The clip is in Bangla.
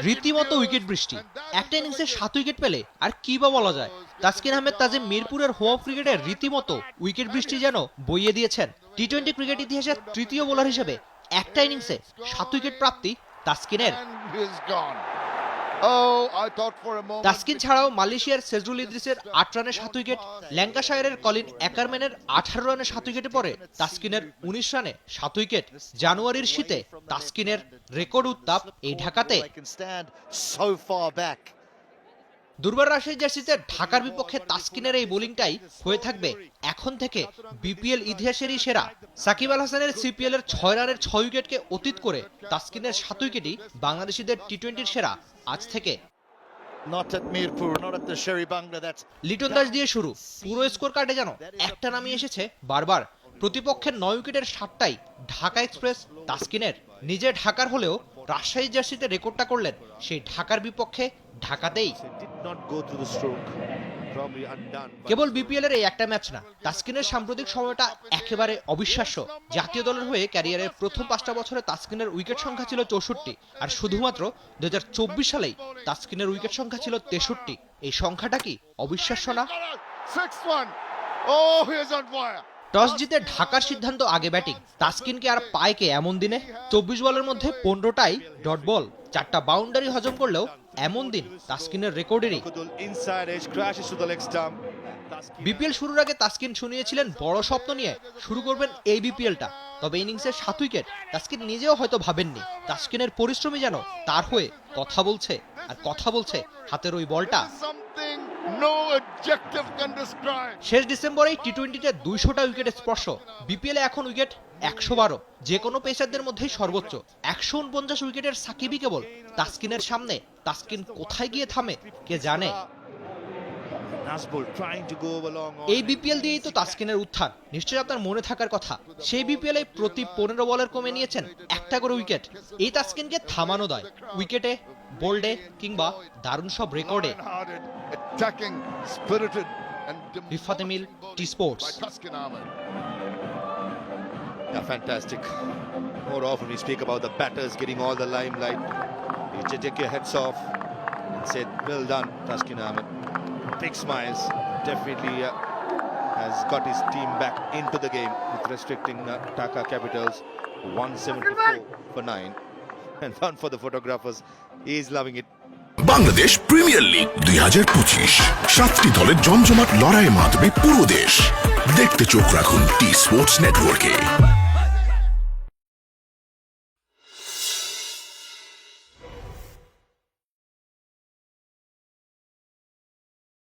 রীতিমতো উইকেট বৃষ্টি, একটা ইনিংসে 7 উইকেট পেলে আর কি বা বলা যায়। তাসকিন আহমেদ তাজিম মিরপুরের হোম অফ ক্রিকেটের রীতিমতো উইকেট বৃষ্টি যেন বইয়ে দিয়েছেন। টি-20 ক্রিকেট ইতিহাসে তৃতীয় বোলার হিসেবে একটা ইনিংসে 7 উইকেট প্রাপ্তি তাসকিনের। তাসকিন ছাড়াও মালয়েশিয়ার সেজরুল ইদ্রিসের 8 রানে 7 উইকেট, ল্যাঙ্কাশায়ারের কলিন অ্যাকারম্যানের 18 রানে 7 উইকেটের পরে তাসকিনের 19 রানে 7 উইকেট। জানুয়ারির শীতে তাসকিনের রেকর্ড উত্তাপ এই ঢাকাতে। দুর্বার রাজশাহী জার্সিতে ঢাকার বিপক্ষে তাসকিনের এই বোলিংটাই হয়ে থাকবে এখন থেকে বিপিএল ইতিহাসেরই সেরা। সাকিব আল হাসানের সিপিএল এর 6 রানের 6 উইকেটকে অতীত করে তাসকিনের 7 উইকেটই বাংলাদেশিদের টি-20 সেরা আজ থেকে। লিটন দাস দিয়ে শুরু, পুরো স্কোর কার্ডে যেন একটা নামই এসেছে বারবার। প্রতিপক্ষের 9 উইকেটের 7টাই ঢাকা এক্সপ্রেস তাসকিনের। নিজে ঢাকার হলেও রাজশাহী জার্সিতে রেকর্ডটা করলেন সেই ঢাকার বিপক্ষে ঢাকাতেই। কেবল বিপিএল এর এই একটা ম্যাচ না, তাসকিনের সাম্প্রতিক সময়টা একেবারে অবিশ্বাস্য। জাতীয় দলের হয়ে ক্যারিয়ারের প্রথম 5টা বছরে তাসকিনের উইকেট সংখ্যা ছিল 64, আর শুধুমাত্র 2024 সালেই তাসকিনের উইকেট সংখ্যা ছিল 63। এই সংখ্যাটা কি অবিশ্বাস্য না? টস জিতে ঢাকার সিদ্ধান্ত আগে ব্যাটিং। তাসকিনকে আর পায়কে এমন দিনে 24 বলের মধ্যে 15টাই ডট বল, 4টা বাউন্ডারি হজম করলেও এমন দিন তাসকিনের রেকর্ডেরই। বিপিএল শুরুর আগে তাসকিন শুনিয়েছিলেন বড় স্বপ্ন নিয়ে শুরু করবেন এই বিপিএলটা। তবে ইনিংসের 7 উইকেট তাসকিন নিজেও হয়তো ভাবেননি। তাসকিনের পরিশ্রমী যেন তার হয়ে কথা বলছে, আর কথা বলছে হাতের ওই বলটা। শেষ ডিসেম্বরে টি-20তে 200টা উইকেট স্পর্শ। বিপিএলে এখন উইকেট 112, যে কোনো পেসারদের মধ্যেই সর্বোচ্চ। 149 উইকেটের সাকিবই কেবল তাসকিনের সামনে। তাসকিন কোথায় গিয়ে থামে কে জানে। এই বিপিএল দিয়েই তো তাসকিনের উত্থান নিশ্চয়ই আপনার মনে থাকার কথা। সেই বিপিএলে প্রতি 15 বলের কমে নিয়েছেন একটা করে উইকেট। এই তাসকিনকে থামানো দায় উইকেটে, বোল্ডে কিংবা দারুণ সব রেকর্ডে। Rifat Emil, T Sports. Fantastic. More often we speak about the batters getting all the limelight. You take your heads off and said, well done, Taskin Ahmed. Big smiles. Definitely has got his team back into the game with restricting Dhaka Capitals 174 for 9. And one for the photographers. He is loving it. Bangladesh premier league 2025, 7টি দলের জমজমাট লড়াইয়ে মাতবে পুরো দেশ। দেখতে চোখ রাখুন টি স্পোর্টস নেটওয়ার্কে।